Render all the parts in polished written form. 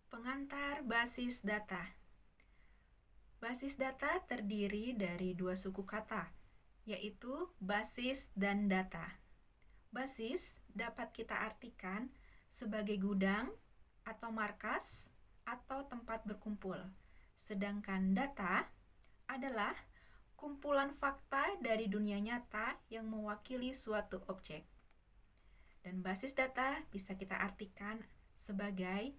Pengantar basis data. Basis data terdiri dari dua suku kata, yaitu basis dan data. Basis dapat kita artikan sebagai gudang atau markas atau tempat berkumpul, sedangkan data adalah kumpulan fakta dari dunia nyata yang mewakili suatu objek. Dan basis data bisa kita artikan sebagai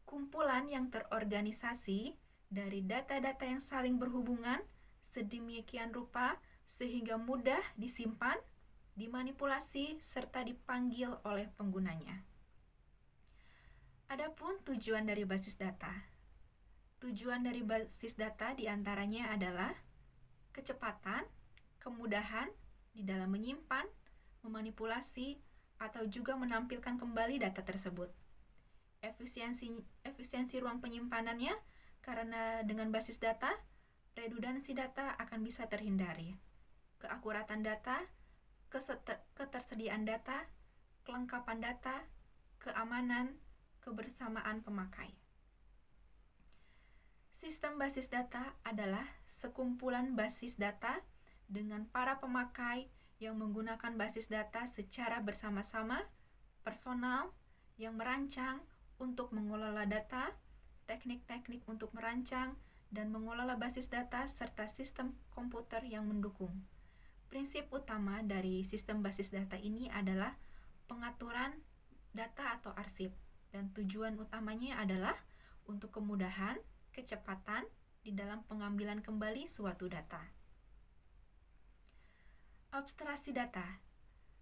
kumpulan yang terorganisasi dari data-data yang saling berhubungan sedemikian rupa sehingga mudah disimpan, dimanipulasi, serta dipanggil oleh penggunanya. Adapun tujuan dari basis data. Tujuan dari basis data diantaranya adalah kecepatan, kemudahan di dalam menyimpan, memanipulasi, atau juga menampilkan kembali data tersebut. Efisiensi ruang penyimpanannya, karena dengan basis data, redundansi data akan bisa terhindari. Keakuratan data, ketersediaan data, kelengkapan data, keamanan, kebersamaan pemakai. Sistem basis data adalah sekumpulan basis data dengan para pemakai yang menggunakan basis data secara bersama-sama, personal, yang merancang untuk mengelola data, teknik-teknik untuk merancang dan mengelola basis data, serta sistem komputer yang mendukung. Prinsip utama dari sistem basis data ini adalah pengaturan data atau arsip, dan tujuan utamanya adalah untuk kemudahan, kecepatan di dalam pengambilan kembali suatu data. Abstraksi data.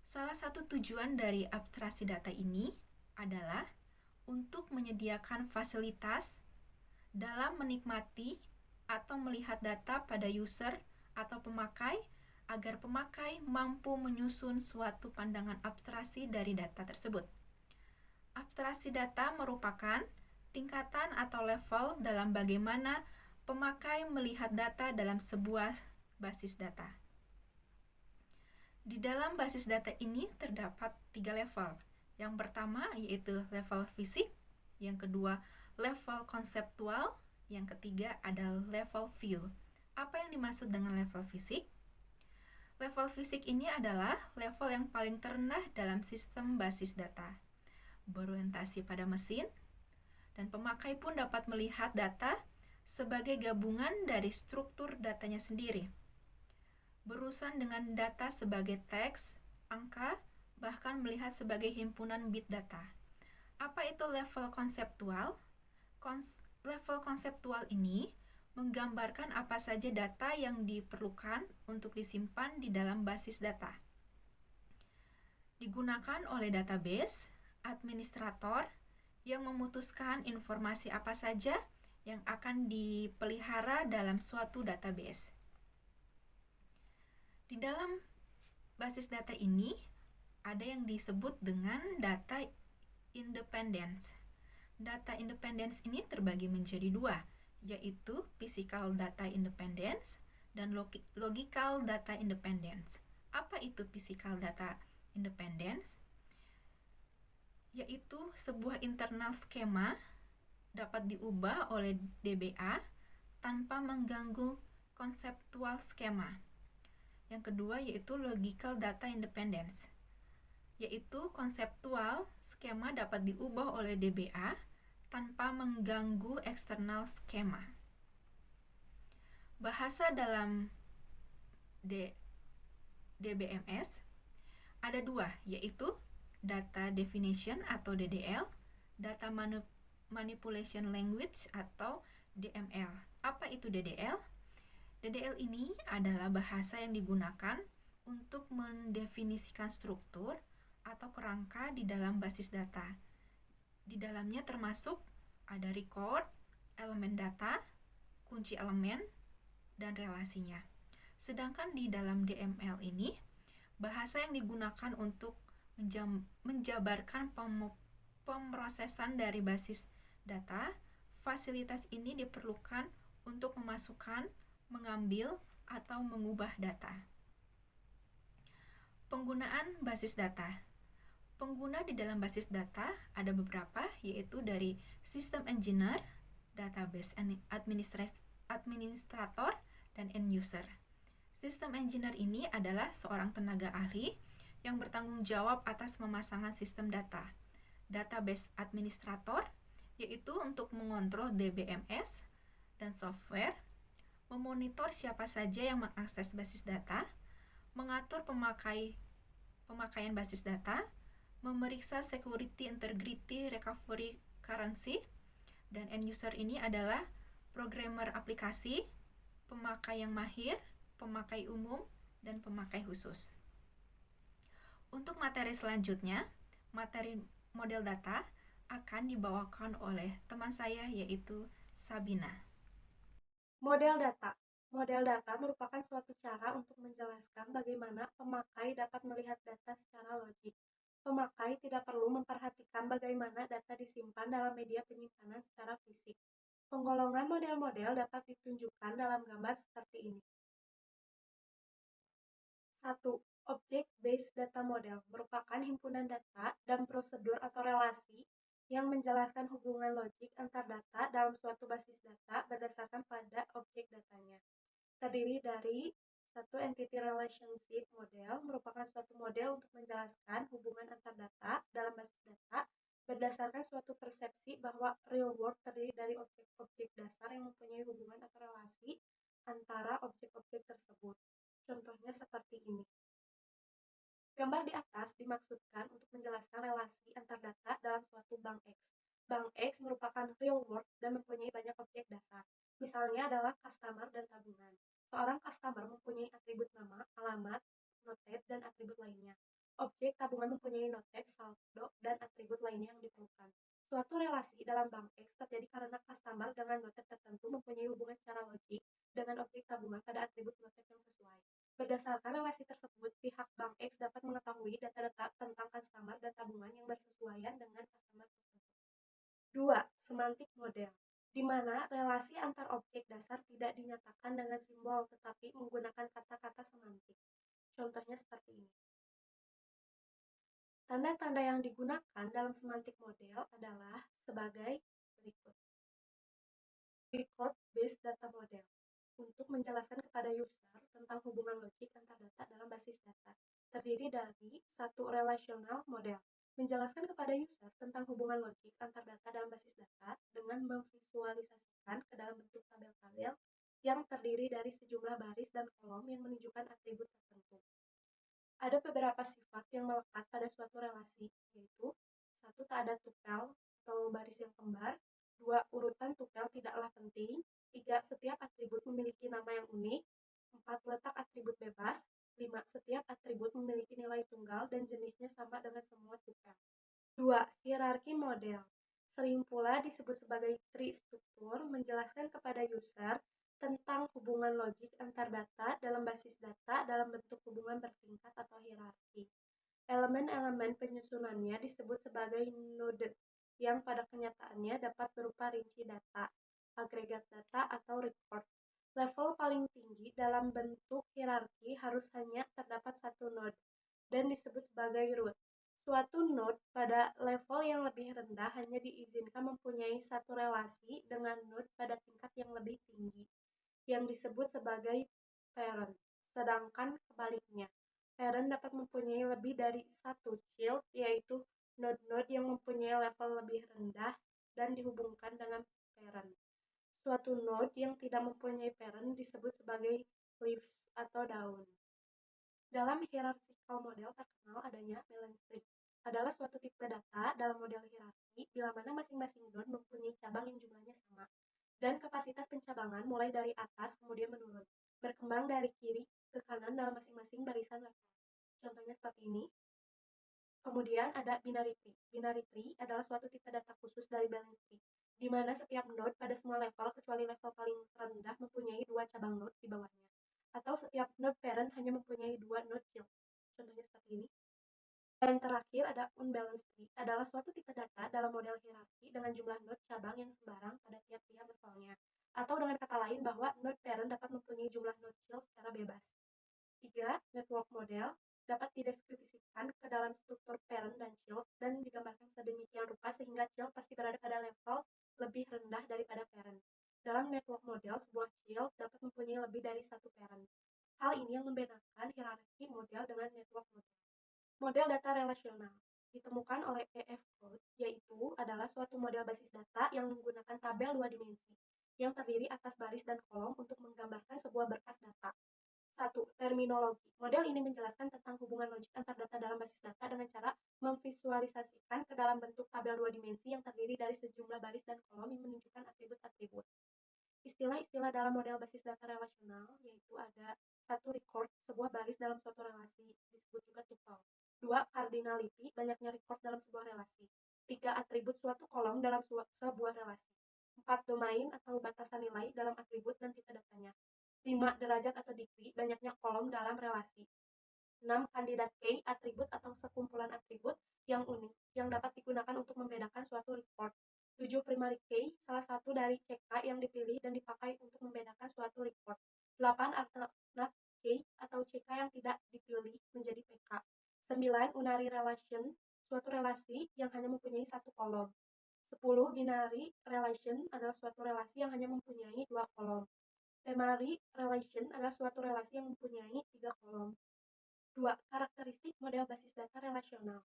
Salah satu tujuan dari abstraksi data ini adalah untuk menyediakan fasilitas dalam menikmati atau melihat data pada user atau pemakai agar pemakai mampu menyusun suatu pandangan abstraksi dari data tersebut. Abstraksi data merupakan tingkatan atau level dalam bagaimana pemakai melihat data dalam sebuah basis data. Di dalam basis data ini terdapat 3 level. Yang pertama yaitu level fisik, yang kedua level konseptual, yang ketiga adalah level view. Apa yang dimaksud dengan level fisik? Level fisik ini adalah level yang paling terendah dalam sistem basis data, berorientasi pada mesin, dan pemakai pun dapat melihat data sebagai gabungan dari struktur datanya sendiri, berurusan dengan data sebagai teks, angka, bahkan melihat sebagai himpunan bit data. Apa itu level konseptual? Level konseptual ini menggambarkan apa saja data yang diperlukan untuk disimpan di dalam basis data. Digunakan oleh database, administrator yang memutuskan informasi apa saja yang akan dipelihara dalam suatu database. Di dalam basis data ini ada yang disebut dengan data independence. Data independence ini terbagi menjadi 2, yaitu physical data independence dan logical data independence. Apa itu physical data independence? Yaitu sebuah internal skema dapat diubah oleh DBA tanpa mengganggu konseptual skema. Yang kedua yaitu logical data independence, yaitu konseptual skema dapat diubah oleh DBA tanpa mengganggu eksternal skema. Bahasa dalam DBMS ada 2, yaitu Data Definition atau DDL, Data Manipulation Language atau DML. Apa itu DDL? DDL ini adalah bahasa yang digunakan untuk mendefinisikan struktur atau kerangka di dalam basis data. Di dalamnya termasuk ada record, elemen data, kunci elemen, dan relasinya. Sedangkan di dalam DML ini, bahasa yang digunakan untuk menjabarkan pemrosesan dari basis data, fasilitas ini diperlukan untuk memasukkan, mengambil, atau mengubah data. Penggunaan basis data. Pengguna di dalam basis data ada beberapa, yaitu dari System Engineer, Database Administrator, dan End User. System Engineer ini adalah seorang tenaga ahli yang bertanggung jawab atas pemasangan sistem data. Database Administrator, yaitu untuk mengontrol DBMS dan software, memonitor siapa saja yang mengakses basis data, mengatur pemakaian basis data, memeriksa security, integrity, recovery, currency, dan end user ini adalah programmer aplikasi, pemakai yang mahir, pemakai umum, dan pemakai khusus. Untuk materi selanjutnya, materi model data akan dibawakan oleh teman saya, yaitu Sabina. Model data. Model data merupakan suatu cara untuk menjelaskan bagaimana pemakai dapat melihat data secara logik. Pemakai tidak perlu memperhatikan bagaimana data disimpan dalam media penyimpanan secara fisik. Penggolongan model-model dapat ditunjukkan dalam gambar seperti ini. 1. Object-based data model merupakan himpunan data dan prosedur atau relasi yang menjelaskan hubungan logik antar data dalam suatu basis data berdasarkan pada objek datanya. Terdiri dari satu entity relationship model merupakan suatu model untuk menjelaskan hubungan antar data dalam basis data berdasarkan suatu persepsi bahwa real world terdiri dari objek-objek dasar yang mempunyai hubungan atau relasi antara objek-objek tersebut. Contohnya seperti ini. Gambar di atas dimaksudkan untuk menjelaskan relasi antar data dalam suatu bank X. Bank X merupakan real world dan mempunyai banyak objek dasar. Misalnya adalah customer dan tabungan. Seorang customer mempunyai atribut nama, alamat, noted, dan atribut lainnya. Objek tabungan mempunyai noted, saldo, dan atribut lainnya yang diperlukan. Suatu relasi dalam bank X terjadi karena customer dengan noted tertentu mempunyai hubungan secara logik dengan objek tabungan pada atribut noted yang sesuai. Berdasarkan relasi tersebut, pihak bank X dapat mengetahui data-data tentang customer dan tabungan yang bersesuaian dengan customer tersebut. 2. Semantik model, di mana relasi antar objek dasar tidak dinyatakan dengan simbol tetapi menggunakan kata-kata semantik. Contohnya seperti ini. Tanda-tanda yang digunakan dalam semantik model adalah sebagai berikut. Record-based data model untuk menjelaskan kepada user tentang hubungan logik antar data dalam basis data. Terdiri dari satu relational model, menjelaskan kepada user tentang hubungan logik antar data dalam basis data dengan memvisualisasikan ke dalam bentuk tabel-tabel yang terdiri dari sejumlah baris dan kolom yang menunjukkan atribut tertentu. Ada beberapa sifat yang melekat pada suatu relasi, yaitu 1. Tak ada tupel atau baris yang kembar. 2. Urutan tupel tidaklah penting. 3. Setiap atribut memiliki nama yang unik. 4. Letak atribut bebas. 5. Setiap atribut memiliki nilai tunggal dan jenisnya sama dengan semua tupel. 2. Hierarki model sering pula disebut sebagai tree struktur, menjelaskan kepada user tentang hubungan logik antar data dalam basis data dalam bentuk hubungan bertingkat atau hierarki. Elemen-elemen penyusunannya disebut sebagai node, yang pada kenyataannya dapat berupa rinci data, agregat data, atau record. Level paling tinggi dalam bentuk hierarki harus hanya terdapat satu node, dan disebut sebagai root. Suatu node pada level yang lebih rendah hanya diizinkan mempunyai satu relasi dengan node pada tingkat yang lebih tinggi, yang disebut sebagai parent. Sedangkan kebaliknya, parent dapat mempunyai lebih dari satu child, yaitu node-node yang mempunyai level lebih rendah dan dihubungkan dengan parent. Suatu node yang tidak mempunyai parent disebut sebagai leaves atau daun. Dalam hierarchical model terkenal adanya balance tree. Adalah suatu tipe data dalam model hierarki bila mana masing-masing node mempunyai cabang yang jumlahnya sama dan kapasitas pencabangan mulai dari atas kemudian menurun, berkembang dari kiri ke kanan dalam masing-masing barisan level. Contohnya seperti ini. Kemudian ada binary tree. Binary tree adalah suatu tipe data khusus dari balance tree, di mana setiap node pada semua level kecuali level paling rendah mempunyai dua cabang node di bawahnya. atau setiap node parent hanya mempunyai 2 node child. Contohnya seperti ini. Dan terakhir ada unbalanced tree, adalah suatu tipe data dalam model hierarki dengan jumlah node cabang yang sembarang pada tiap-tiap levelnya. Atau dengan kata lain bahwa node parent dapat mempunyai jumlah node child secara bebas. 3. Network model dapat dideskripsikan ke dalam struktur parent dan child dan digambarkan sedemikian rupa sehingga child pasti berada pada level lebih rendah daripada parent. Dalam network model, sebuah child dapat mempunyai lebih dari satu parent. Hal ini yang membedakan hierarki model dengan network model. Model data relasional ditemukan oleh E.F. Coate, yaitu adalah suatu model basis data yang menggunakan tabel 2 dimensi yang terdiri atas baris dan kolom untuk menggambarkan sebuah berkas data. 1. Terminologi. Model ini menjelaskan tentang hubungan logik antar data dalam basis data dengan cara memvisualisasikan ke dalam bentuk tabel 2 dimensi yang terdiri dari sejumlah baris dan kolom yang menunjukkan atribut-atribut. Istilah-istilah dalam model basis data relasional yaitu ada 1. Record, sebuah baris dalam suatu relasi, disebut juga tuple. 2. Cardinality, banyaknya record dalam sebuah relasi. 3. Atribut suatu kolom dalam sebuah relasi. 4. Domain atau batasan nilai dalam atribut dan tipe datanya. 5. Derajat atau degree, banyaknya kolom dalam relasi. 6. Kandidat key, atribut atau sekumpulan atribut yang unik yang dapat digunakan untuk membedakan suatu record. 7. Primary key, salah satu dari CK yang dipilih dan dipakai untuk membedakan suatu record. 8. Alternate key atau CK yang tidak dipilih menjadi PK. 9. Unary relation, suatu relasi yang hanya mempunyai satu kolom. 10. Binary relation adalah suatu relasi yang hanya mempunyai 2 kolom. Temary relation adalah suatu relasi yang mempunyai 3 kolom. 2. Karakteristik model basis data relasional.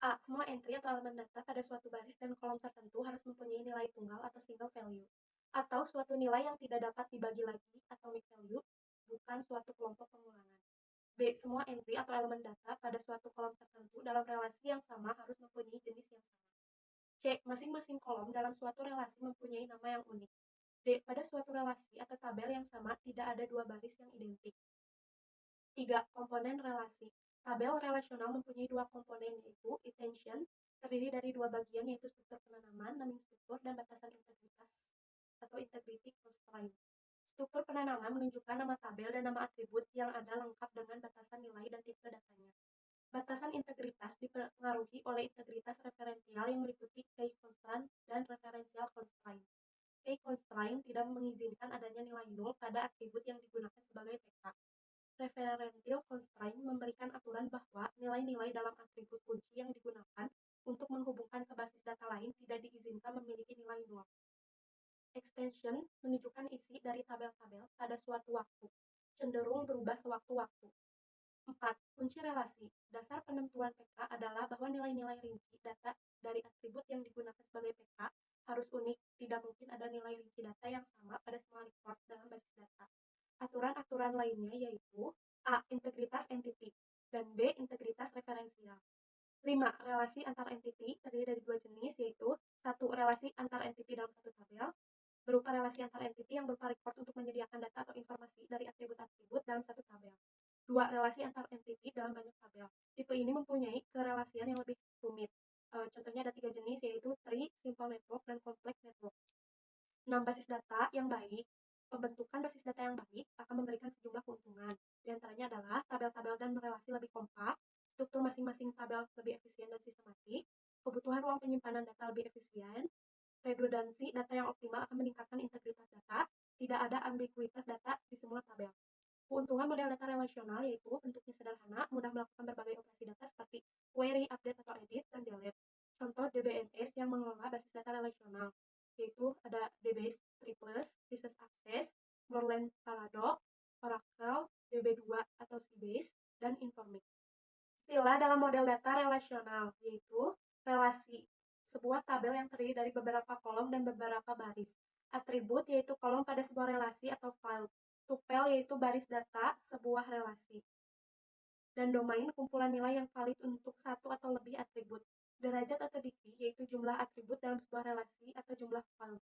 A. Semua entry atau elemen data pada suatu baris dan kolom tertentu harus mempunyai nilai tunggal atau single value, atau suatu nilai yang tidak dapat dibagi lagi atau atomic value, bukan suatu kelompok pengulangan. B. Semua entry atau elemen data pada suatu kolom tertentu dalam relasi yang sama harus mempunyai jenis yang sama. C. Masing-masing kolom dalam suatu relasi mempunyai nama yang unik. D. Pada suatu relasi atau tabel yang sama tidak ada 2 baris yang identik. 3. Komponen relasi. Tabel relasional mempunyai 2 komponen yaitu intension, terdiri dari 2 bagian yaitu struktur penanaman, naming struktur, dan batasan integritas atau integrity constraint. Struktur penanaman menunjukkan nama tabel dan nama atribut yang ada lengkap dengan batasan nilai dan tipe datanya. Batasan integritas dipengaruhi oleh integritas referensial yang meliputi key constraint dan referential constraint. Key constraint tidak mengizinkan adanya nilai nol pada atribut yang digunakan sebagai PK. Referential constraint memberikan aturan bahwa nilai-nilai dalam atribut kunci yang digunakan untuk menghubungkan ke basis data lain tidak diizinkan memiliki nilai nol. Extension menunjukkan isi dari tabel-tabel pada suatu waktu, cenderung berubah sewaktu-waktu. 4. Kunci relasi. Dasar penentuan PK adalah bahwa nilai-nilai rinci data dari atribut yang digunakan sebagai PK harus unik, tidak mungkin ada nilai rinci data yang sama pada semua record dalam basis data. Aturan-aturan lainnya yaitu A. Integritas entity dan B. Integritas referensial. 5. Relasi antar entity terdiri dari 2 jenis yaitu 1. Relasi antar entity dalam satu tabel berupa relasi antar entity yang berupa record untuk menyediakan data atau informasi dari atribut-atribut dalam satu tabel. 2. Relasi antar entity dalam banyak tabel. Tipe ini mempunyai kerelasian yang lebih rumit. Contohnya ada 3 jenis yaitu tree, simple network, dan complex network. 6. Basis data yang baik. Pembentukan basis data yang baik akan memberikan sejumlah keuntungan. Di antaranya adalah tabel-tabel dan relasi lebih kompak, struktur masing-masing tabel lebih efisien dan sistematik, kebutuhan ruang penyimpanan data lebih efisien, redundansi data yang optimal akan meningkatkan integritas data, tidak ada ambiguitas data di semua tabel. Keuntungan model data relasional yaitu bentuknya sederhana, mudah melakukan berbagai operasi data seperti query, update atau edit, dan delete. Contoh DBMS yang mengelola basis data relasional, yaitu ada DBase Triples, Business Access, Borland Paradox, Oracle, DB2 atau Sybase, dan Informix. Istilah dalam model data relasional yaitu relasi, sebuah tabel yang terdiri dari beberapa kolom dan beberapa baris. Atribut yaitu kolom pada sebuah relasi atau file. Tupel yaitu baris data sebuah relasi. Dan domain kumpulan nilai yang valid untuk satu atau lebih atribut. Derajat atau degree yaitu jumlah atribut dalam sebuah relasi atau jumlah file.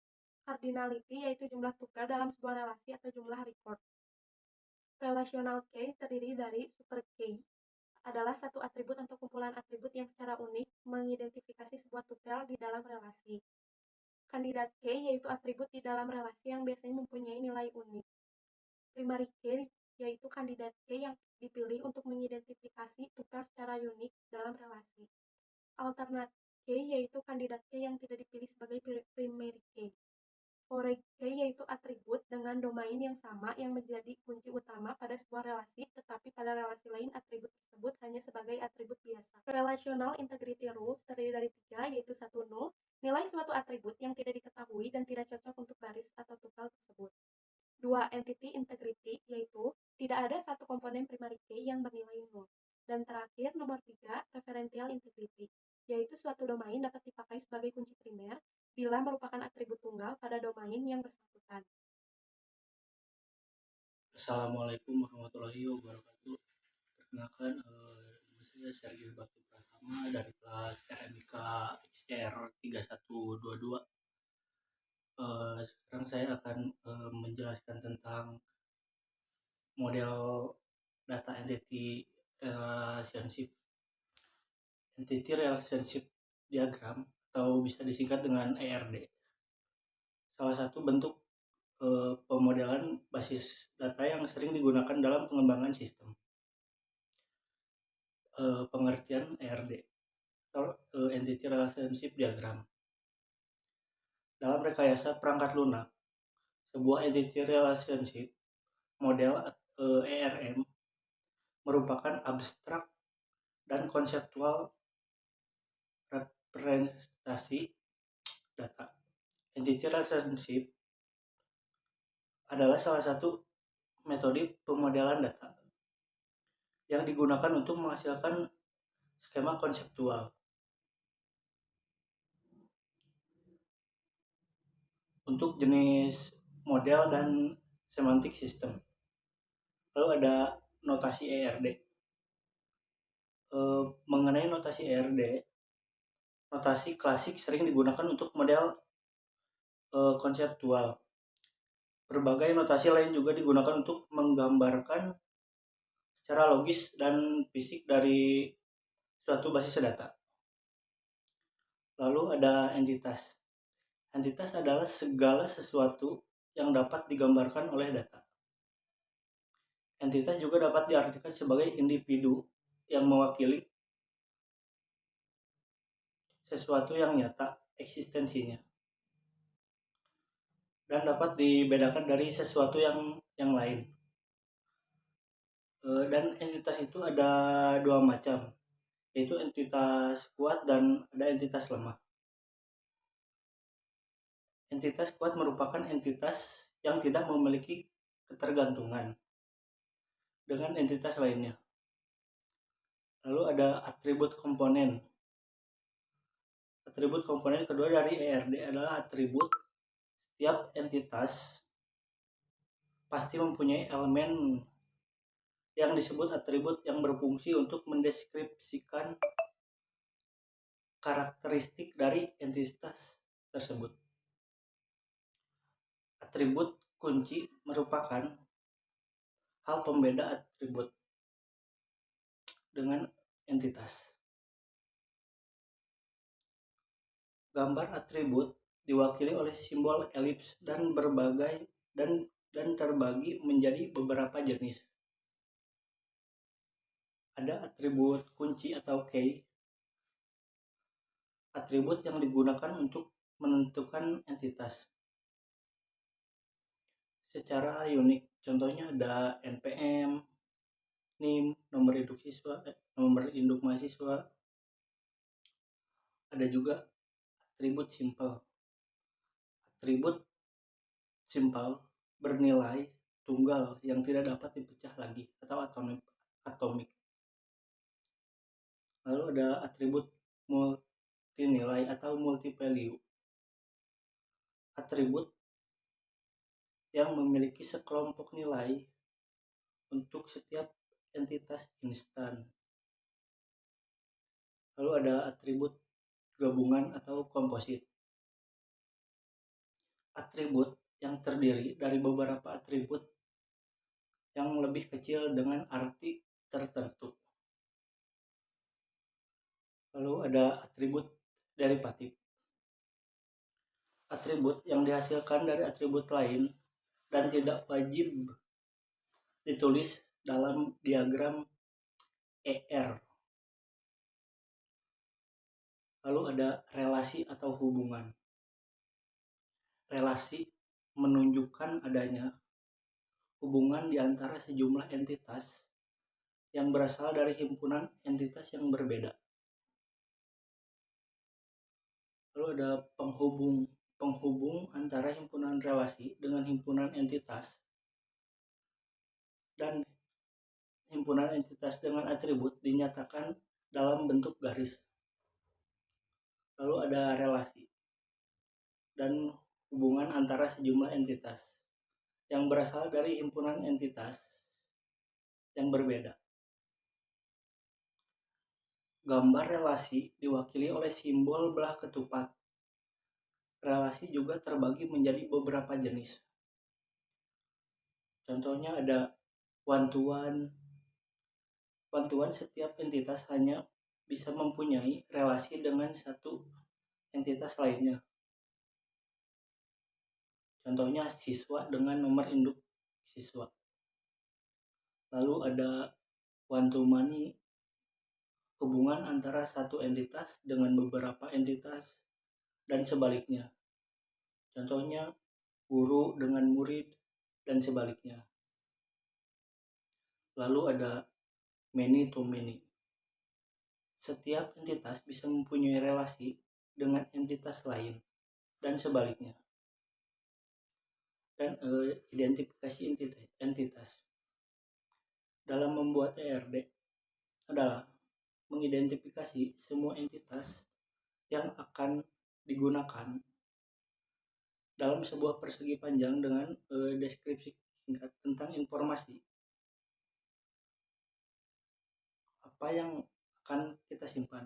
Cardinality yaitu jumlah tupel dalam sebuah relasi atau jumlah record. Relational key terdiri dari super key adalah satu atribut atau kumpulan atribut yang secara unik mengidentifikasi sebuah tupel di dalam relasi. Kandidat key yaitu atribut di dalam relasi yang biasanya mempunyai nilai unik. Primary key yaitu kandidat key yang dipilih untuk mengidentifikasi tupel secara unik dalam relasi. Alternate key yaitu kandidat key yang tidak dipilih sebagai primary key. Foreign key yaitu atribut dengan domain yang sama yang menjadi kunci utama pada sebuah relasi, tetapi pada relasi lain atribut tersebut hanya sebagai atribut biasa. Relational integrity rules terdiri dari 3, yaitu 1 null, nilai suatu atribut yang tidak diketahui dan tidak cocok untuk baris atau tupel tersebut. 2. Entity integrity, yaitu tidak ada satu komponen primary key yang bernilai null. Dan terakhir, nomor 3, referential integrity, yaitu suatu domain dapat dipakai sebagai kunci primer bila merupakan atribut tunggal pada domain yang bersangkutan. Assalamualaikum warahmatullahi wabarakatuh. Perkenalkan, saya Sergio Bakti Pratama dari kelas RMIK XR 3122. Sekarang saya akan menjelaskan tentang model data entity relationship. Entity relationship diagram atau bisa disingkat dengan ERD. Salah satu bentuk pemodelan basis data yang sering digunakan dalam pengembangan sistem. Pengertian ERD atau Entity Relationship Diagram. Dalam rekayasa perangkat lunak, sebuah entity relationship model ERM merupakan abstrak dan konseptual representasi data. Entity relationship adalah salah satu metode pemodelan data yang digunakan untuk menghasilkan skema konseptual untuk jenis model dan semantik sistem. Lalu ada notasi ERD. Mengenai notasi ERD, notasi klasik sering digunakan untuk model konseptual. Berbagai notasi lain juga digunakan untuk menggambarkan secara logis dan fisik dari suatu basis data. Lalu ada entitas. Entitas adalah segala sesuatu yang dapat digambarkan oleh data. Entitas juga dapat diartikan sebagai individu yang mewakili sesuatu yang nyata eksistensinya dan dapat dibedakan dari sesuatu yang lain. Dan entitas itu ada dua macam, yaitu entitas kuat dan ada entitas lemah. Entitas kuat merupakan entitas yang tidak memiliki ketergantungan dengan entitas lainnya. Lalu ada atribut komponen. Atribut komponen kedua dari ERD adalah atribut setiap entitas pasti mempunyai elemen yang disebut atribut yang berfungsi untuk mendeskripsikan karakteristik dari entitas tersebut. Atribut kunci merupakan hal pembeda atribut dengan entitas. Gambar atribut diwakili oleh simbol elips dan berbagai dan terbagi menjadi beberapa jenis. Ada atribut kunci atau key, atribut yang digunakan untuk menentukan entitas secara unik. Contohnya ada NPM, NIM, nomor induk mahasiswa. Ada juga atribut simple. Atribut simple bernilai tunggal yang tidak dapat dipecah lagi atau atomik. Lalu ada atribut multinilai atau multivalue. Atribut yang memiliki sekelompok nilai untuk setiap entitas instan. Lalu ada atribut gabungan atau komposit. Atribut yang terdiri dari beberapa atribut yang lebih kecil dengan arti tertentu. Lalu ada atribut derivatif. Atribut yang dihasilkan dari atribut lain dan tidak wajib ditulis dalam diagram ER. Lalu ada relasi atau hubungan. Relasi menunjukkan adanya hubungan di antara sejumlah entitas yang berasal dari himpunan entitas yang berbeda. Lalu ada penghubung antara himpunan relasi dengan himpunan entitas dan himpunan entitas dengan atribut dinyatakan dalam bentuk garis. Lalu ada relasi dan hubungan antara sejumlah entitas yang berasal dari himpunan entitas yang berbeda. Gambar relasi diwakili oleh simbol belah ketupat. Relasi juga terbagi menjadi beberapa jenis. Contohnya ada one-to-one. One-to-one, setiap entitas hanya bisa mempunyai relasi dengan satu entitas lainnya. Contohnya siswa dengan nomor induk siswa. Lalu ada one-to-many, hubungan antara satu entitas dengan beberapa entitas dan sebaliknya. Contohnya guru dengan murid dan sebaliknya. Lalu ada many to many. Setiap entitas bisa mempunyai relasi dengan entitas lain dan sebaliknya. Dan identifikasi entitas dalam membuat ERD adalah mengidentifikasi semua entitas yang akan digunakan dalam sebuah persegi panjang dengan deskripsi singkat tentang informasi apa yang akan kita simpan.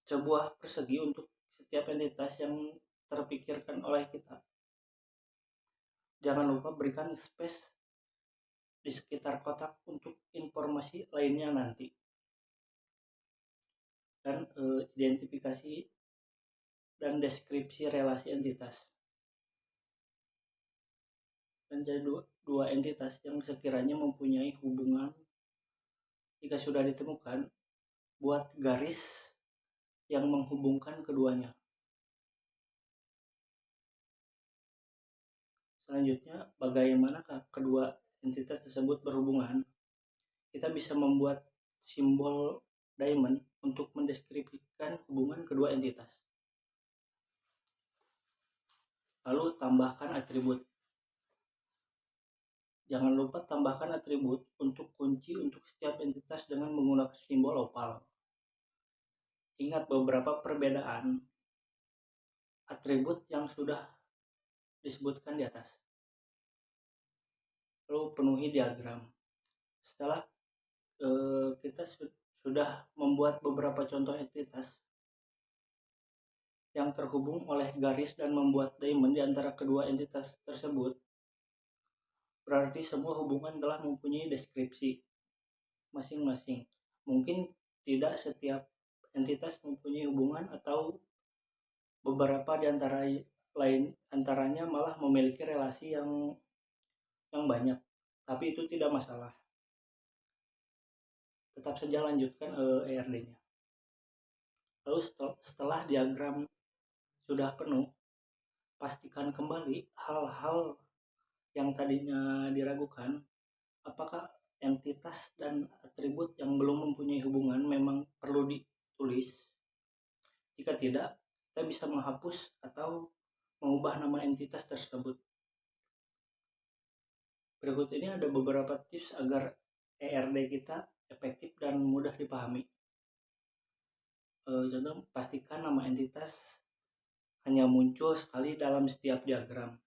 Sebuah persegi untuk setiap entitas yang terpikirkan oleh kita. Jangan lupa berikan space di sekitar kotak untuk informasi lainnya nanti. Dan identifikasi dan deskripsi relasi entitas. Dan jadi dua entitas yang sekiranya mempunyai hubungan, jika sudah ditemukan, buat garis yang menghubungkan keduanya. Selanjutnya, bagaimanakah kedua entitas tersebut berhubungan? Kita bisa membuat simbol diamond untuk mendeskripsikan hubungan kedua entitas. Lalu tambahkan atribut. Jangan lupa tambahkan atribut untuk kunci untuk setiap entitas dengan menggunakan simbol opal. Ingat beberapa perbedaan atribut yang sudah disebutkan di atas. Lalu penuhi diagram. Setelah kita sudah membuat beberapa contoh entitas yang terhubung oleh garis dan membuat diamond di antara kedua entitas tersebut, berarti semua hubungan telah mempunyai deskripsi masing-masing. Mungkin tidak setiap entitas mempunyai hubungan atau beberapa di antara lain antaranya malah memiliki relasi yang banyak, tapi itu tidak masalah. Tetap saja lanjutkan ERD-nya. Lalu setelah diagram sudah penuh, pastikan kembali hal-hal yang tadinya diragukan, apakah entitas dan atribut yang belum mempunyai hubungan memang perlu ditulis. Jika tidak, kita bisa menghapus atau mengubah nama entitas tersebut. Berikut ini ada beberapa tips agar ERD kita efektif dan mudah dipahami. Contoh, pastikan nama entitas hanya muncul sekali dalam setiap diagram.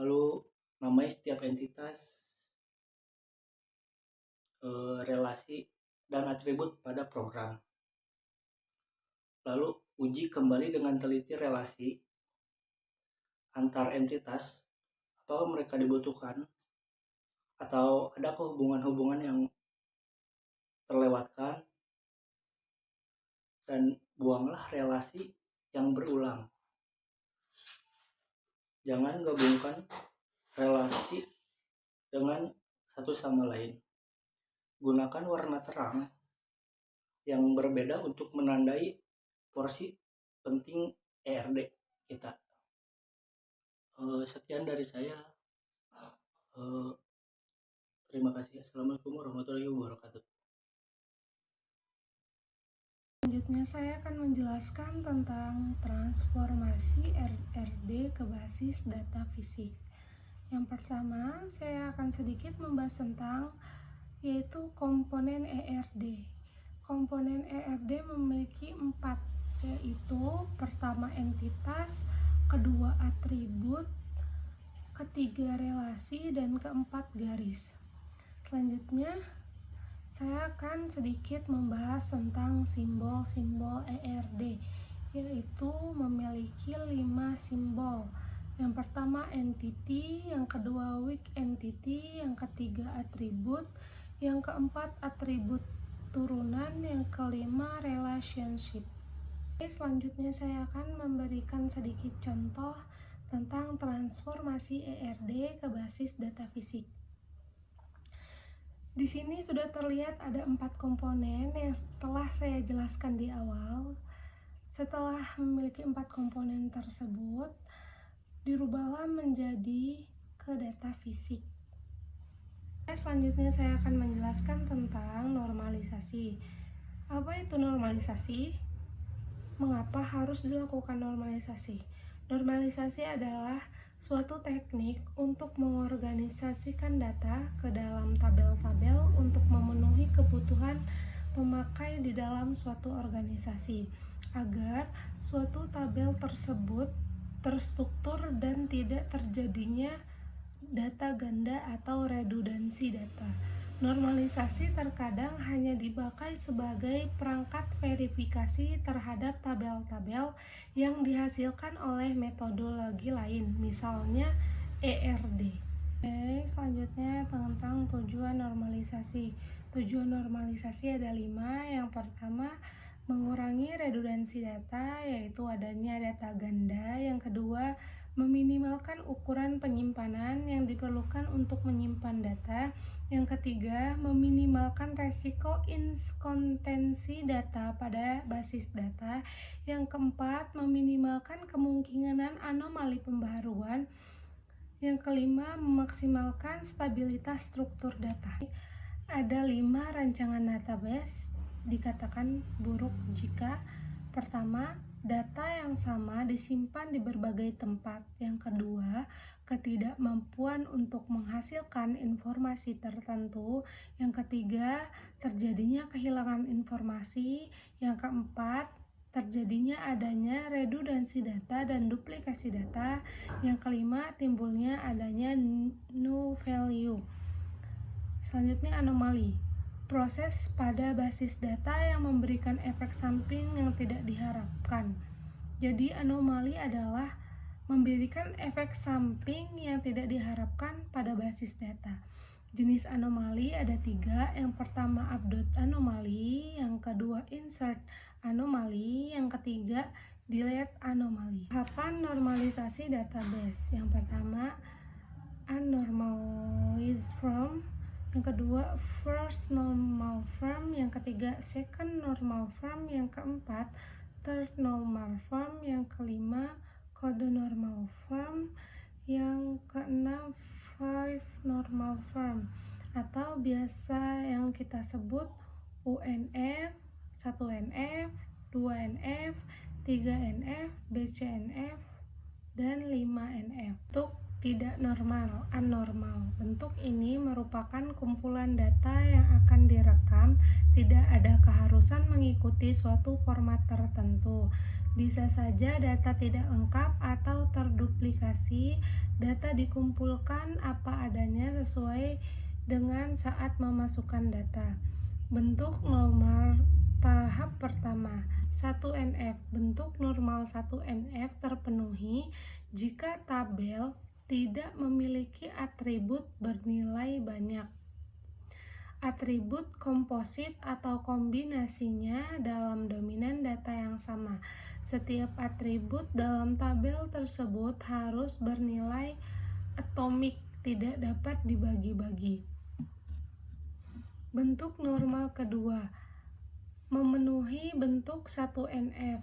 Lalu namai setiap entitas, relasi dan atribut pada program. Lalu uji kembali dengan teliti relasi antar entitas, apakah mereka dibutuhkan atau ada hubungan-hubungan yang terlewatkan, dan buanglah relasi yang berulang. Jangan gabungkan relasi dengan satu sama lain. Gunakan warna terang yang berbeda untuk menandai porsi penting ERD kita. Sekian dari saya. Terima kasih. Assalamualaikum warahmatullahi wabarakatuh. Selanjutnya saya akan menjelaskan tentang transformasi RRD ke basis data fisik. Yang pertama, saya akan sedikit membahas tentang yaitu komponen ERD. Komponen ERD memiliki 4, yaitu pertama entitas, kedua atribut, ketiga relasi, dan keempat garis. Selanjutnya, saya akan sedikit membahas tentang simbol-simbol ERD, yaitu memiliki 5 simbol. Yang pertama entity, yang kedua weak entity, yang ketiga atribut, yang keempat atribut turunan, yang kelima relationship. Selanjutnya saya akan memberikan sedikit contoh tentang transformasi ERD ke basis data fisik. Di sini sudah terlihat ada 4 komponen yang telah saya jelaskan di awal. Setelah memiliki 4 komponen tersebut, dirubahlah menjadi ke data fisik. Selanjutnya saya akan menjelaskan tentang normalisasi. Apa itu normalisasi? Mengapa harus dilakukan normalisasi? Normalisasi adalah suatu teknik untuk mengorganisasikan data ke dalam tabel-tabel untuk memenuhi kebutuhan pemakai di dalam suatu organisasi, agar suatu tabel tersebut terstruktur dan tidak terjadinya data ganda atau redundansi data. Normalisasi terkadang hanya dipakai sebagai perangkat verifikasi terhadap tabel-tabel yang dihasilkan oleh metodologi lain, misalnya ERD. Selanjutnya tentang tujuan normalisasi. Tujuan normalisasi ada 5. Yang pertama, mengurangi redundansi data, yaitu adanya data ganda. Yang kedua, meminimalkan ukuran penyimpanan yang diperlukan untuk menyimpan data. Yang ketiga, meminimalkan resiko inkonsistensi data pada basis data. Yang keempat, meminimalkan kemungkinan anomali pembaharuan. Yang kelima, memaksimalkan stabilitas struktur data. Ada 5 rancangan database dikatakan buruk jika pertama, data yang sama disimpan di berbagai tempat. Yang kedua, ketidakmampuan untuk menghasilkan informasi tertentu. Yang ketiga, terjadinya kehilangan informasi. Yang keempat, terjadinya adanya redundansi data dan duplikasi data. Yang kelima, timbulnya adanya null value. Selanjutnya anomali. Proses pada basis data yang memberikan efek samping yang tidak diharapkan. Jadi anomali adalah memberikan efek samping yang tidak diharapkan pada basis data. Jenis anomali ada 3. Yang pertama update anomali, yang kedua insert anomali, yang ketiga delete anomali. Tahapan normalisasi database. Yang pertama unnormalized form, yang kedua first normal form, yang ketiga second normal form, yang keempat third normal form, yang kelima kode normal form, yang keenam five normal form, atau biasa yang kita sebut UNF, 1NF, 2NF, 3NF, BCNF, dan 5NF. Untuk tidak normal, abnormal. Bentuk ini merupakan kumpulan data yang akan direkam, tidak ada keharusan mengikuti suatu format tertentu. Bisa saja data tidak lengkap atau terduplikasi. Data dikumpulkan apa adanya sesuai dengan saat memasukkan data. Bentuk normal tahap pertama, 1NF. Bentuk normal 1NF terpenuhi jika tabel tidak memiliki atribut bernilai banyak. Atribut komposit atau kombinasinya dalam dominan data yang sama. Setiap atribut dalam tabel tersebut harus bernilai atomik, tidak dapat dibagi-bagi. Bentuk normal kedua memenuhi bentuk 1NF.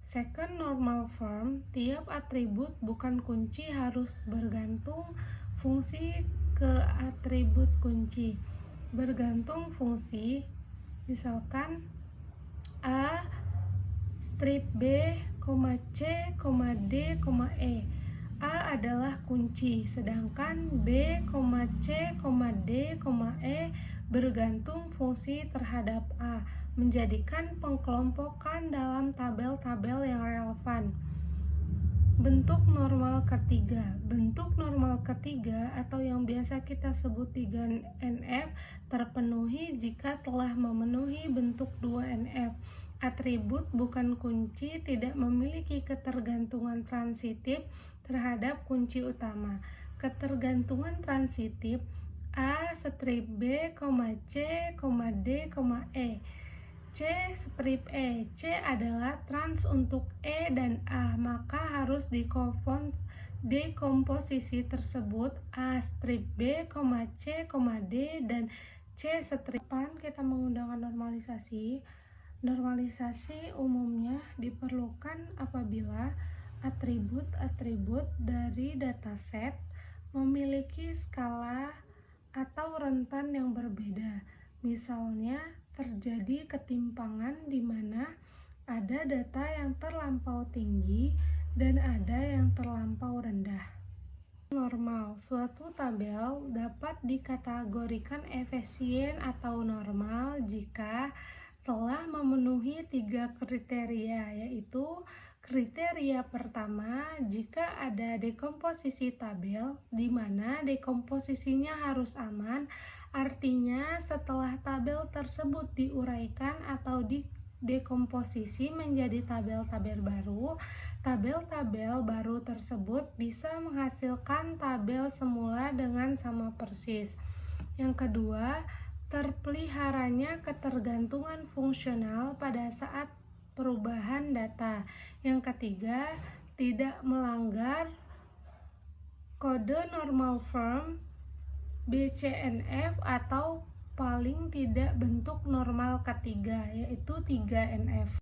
Second normal form, tiap atribut bukan kunci harus bergantung fungsi ke atribut kunci. Bergantung fungsi, misalkan A strip B, C, D, E. A adalah kunci, sedangkan B, C, D, E bergantung fungsi terhadap A, menjadikan pengkelompokan dalam tabel-tabel yang relevan. Bentuk normal ketiga. Bentuk normal ketiga atau yang biasa kita sebut 3NF terpenuhi jika telah memenuhi bentuk 2NF. Atribut bukan kunci tidak memiliki ketergantungan transitif terhadap kunci utama. Ketergantungan transitif A strip B, C, D, E. C strip E. C adalah trans untuk E dan A, maka harus dekomposisi tersebut A strip B, C, D, dan C strip. Kita menggunakan normalisasi. Normalisasi umumnya diperlukan apabila atribut-atribut dari dataset memiliki skala atau rentan yang berbeda. Misalnya, terjadi ketimpangan di mana ada data yang terlampau tinggi dan ada yang terlampau rendah. Normal. Suatu tabel dapat dikategorikan efisien atau normal jika telah memenuhi 3 kriteria, yaitu kriteria pertama, jika ada dekomposisi tabel di mana dekomposisinya harus aman, artinya setelah tabel tersebut diuraikan atau dekomposisi menjadi tabel-tabel baru, tabel-tabel baru tersebut bisa menghasilkan tabel semula dengan sama persis. Yang kedua, terpeliharanya ketergantungan fungsional pada saat perubahan data. Yang ketiga, tidak melanggar kode normal form BCNF atau paling tidak bentuk normal ketiga, yaitu 3NF.